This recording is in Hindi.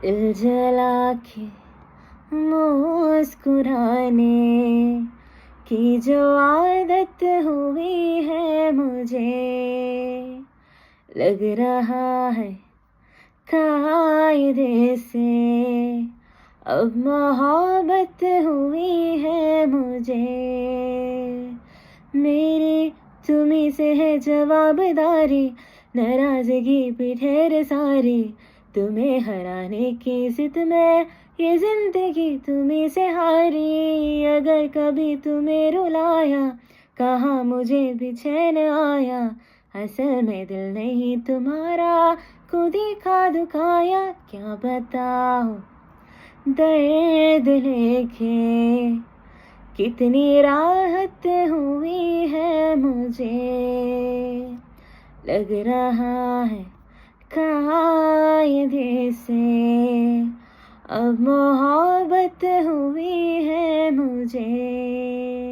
दिल जला के मुस्कुराने की जो आदत हुई है मुझे, लग रहा है कायदे से अब मोहब्बत हुई है मुझे। मेरी तुम्ही से है जवाबदारी, नाराजगी भी ढेर सारी, तुम्हें हराने की जिद में ये जिंदगी तुम्ही से हारी। अगर कभी तुम्हें रुलाया, कहा मुझे भी चैन आया, असल में दिल नहीं तुम्हारा, खुद ही खा दुखाया। क्या बताऊं दर्द लेके कितनी राहत हुई है मुझे, लग रहा है कायदे से अब मोहब्बत हुई है मुझे।